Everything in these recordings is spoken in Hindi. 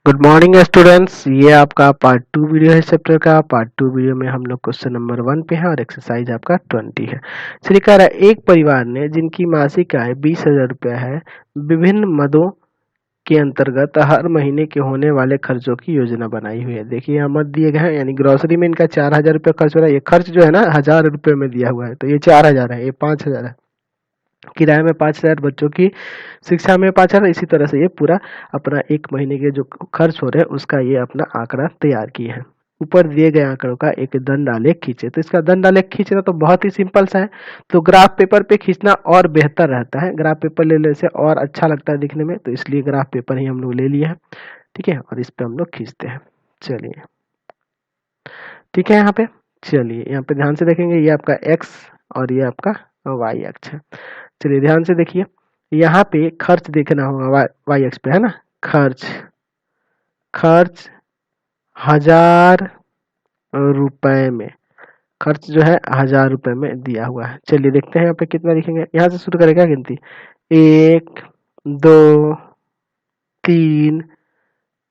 गुड मॉर्निंग स्टूडेंट्स, ये आपका पार्ट 2 वीडियो है चैप्टर का। पार्ट 2 वीडियो में हम लोग क्वेश्चन नंबर 1 पे है और एक्सरसाइज आपका 20 है। चलिए कह रहा है, एक परिवार ने जिनकी मासिक आय 20,000 रुपया है, विभिन्न मदों के अंतर्गत हर महीने के होने वाले खर्चों की योजना बनाई हुई है। देखिए यहाँ मत दिए गए हैं, यानी ग्रोसरी में इनका 4,000 रुपया खर्च हो रहा है। ये खर्च जो है ना 1,000 रुपये में दिया हुआ है, तो ये 4,000 है, ये 5,000 है। किराए में 5,000, बच्चों की शिक्षा में 5,000। इसी तरह से ये पूरा अपना एक महीने के जो खर्च हो रहे हैं उसका ये अपना आंकड़ा तैयार किए हैं। ऊपर दिए गए आंकड़ों का एक दंड आलेख खींचे। तो इसका दंड आलेख खींचना तो बहुत ही सिंपल सा है, तो ग्राफ पेपर पे खींचना और बेहतर रहता है। ग्राफ पेपर ले लेने से और अच्छा लगता है दिखने में, तो इसलिए ग्राफ पेपर ही हम लोग ले लिए हैं। ठीक है, और इस पे हम लोग खींचते हैं। चलिए ठीक है, यहाँ पे चलिए यहाँ पे ध्यान से देखेंगे, ये आपका एक्स और ये आपका वाई अक्ष है। चलिए ध्यान से देखिए, यहाँ पे खर्च देखना होगा वाई एक्स पे, है ना। खर्च 1,000 रुपए में, खर्च जो है 1,000 रुपए में दिया हुआ है। चलिए देखते हैं यहाँ पे कितना लिखेंगे। यहाँ से शुरू करेगा गिनती, 1 2 3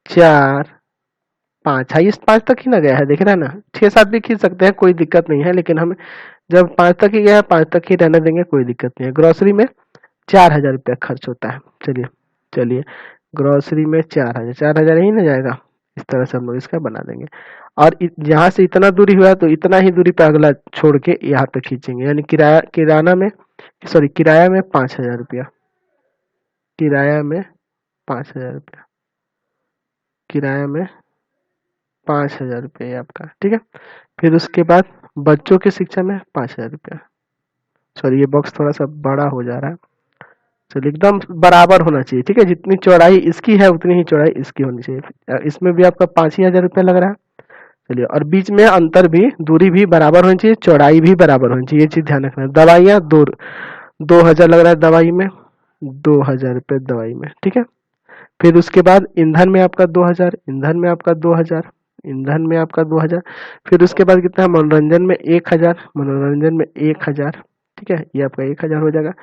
4 5। हाईएस्ट 5 तक ही ना गया है, देख रहे हैं ना। 6-7 भी खींच सकते हैं, कोई दिक्कत नहीं है, लेकिन हम जब 5 तक ही गया है 5 तक ही रहने देंगे, कोई दिक्कत नहीं है। ग्रोसरी में 4,000 रुपया खर्च होता है। चलिए चलिए ग्रोसरी में 4,000, 4,000 ही ना जाएगा। इस तरह से हम लोग इसका बना देंगे, और यहाँ से इतना दूरी हुआ तो इतना ही दूरी पे अगला छोड़ के यहाँ पे खींचेंगे। यानी किराया में 5,000 रुपया, किराया में 5,000 रुपया, किराया में 5,000 रुपया आपका। ठीक है, फिर उसके बाद बच्चों की शिक्षा में 5,000 रुपया। सॉरी, ये बॉक्स थोड़ा सा बड़ा हो जा रहा है। चलिए एकदम बराबर होना चाहिए। ठीक है, जितनी चौड़ाई इसकी है उतनी ही चौड़ाई इसकी होनी चाहिए। इसमें भी आपका 5,000 रुपया लग रहा है। चलिए, और बीच में अंतर भी, दूरी भी बराबर होनी चाहिए, चौड़ाई भी बराबर होनी चाहिए, ये चीज ध्यान रखना है। दवाइयाँ 2,000 लग रहा है दवाई में, 2,000 रुपये दवाई में। ठीक है, फिर उसके बाद ईंधन में आपका 2,000, ईंधन में आपका 2,000, ईंधन में आपका 2,000। फिर उसके बाद कितना है, मनोरंजन में 1,000, मनोरंजन में 1,000। ठीक है, ये आपका 1,000 हो जाएगा।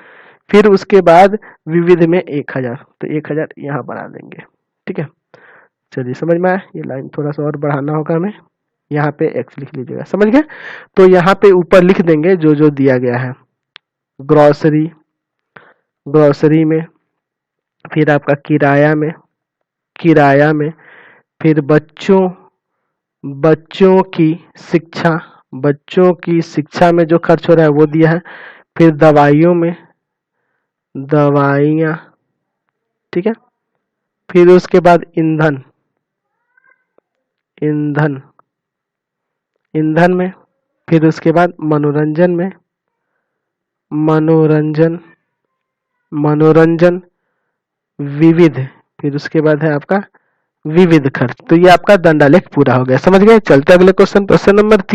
फिर उसके बाद विविध में 1,000, तो 1,000 यहाँ बढ़ा देंगे। ठीक है, चलिए समझ में आया। ये लाइन थोड़ा सा और बढ़ाना होगा हमें, यहाँ पे एक्स लिख लीजिएगा, समझ गए। तो यहाँ पे ऊपर लिख देंगे जो जो दिया गया है। ग्रोसरी, ग्रोसरी में, फिर आपका किराया में, किराया में, फिर बच्चों की शिक्षा, बच्चों की शिक्षा में जो खर्च हो रहा है वो दिया है। फिर दवाइयों में, दवाइयाँ। ठीक है, फिर उसके बाद ईंधन, ईंधन, ईंधन में, फिर उसके बाद मनोरंजन में, मनोरंजन, मनोरंजन, विविध, फिर उसके बाद है आपका विविध खर्च। तो ये आपका दंडालेख पूरा हो गया, समझ गए। चलते अगले क्वेश्चन, क्वेश्चन नंबर 3।